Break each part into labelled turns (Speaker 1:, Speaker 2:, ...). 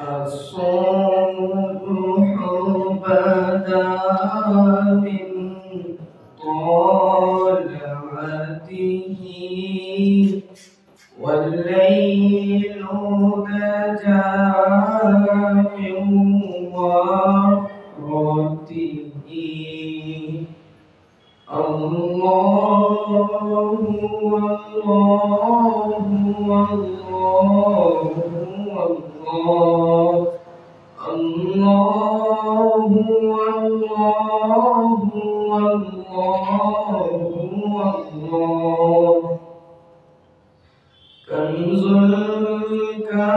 Speaker 1: الصبح بدا من طلعته والليل نجا من وفرته الله الله الله الله الله الله كنز الكرم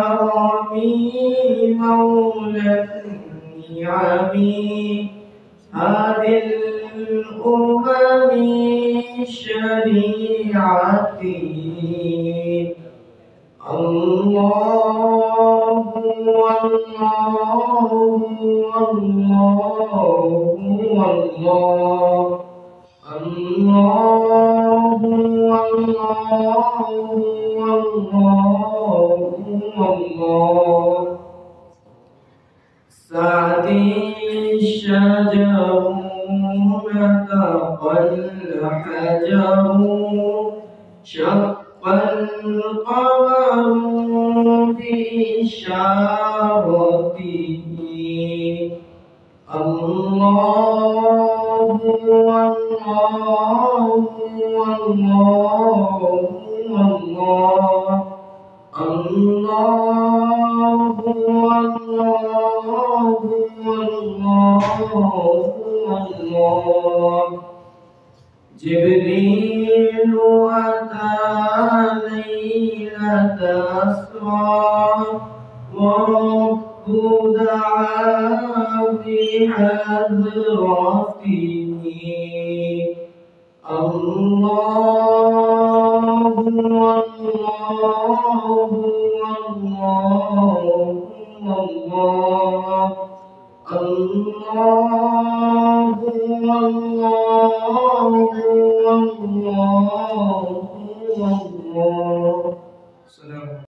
Speaker 1: مولى النعم هذه الأمم شريعتي الله الله الله الله الله الله سعدي الشجر نطق الحجر شق القمر بإشارته الله الله الله الله الله الله جبريل أتى ليلة أسرى ورب دعا بحضرته الله الله الله الله الله الله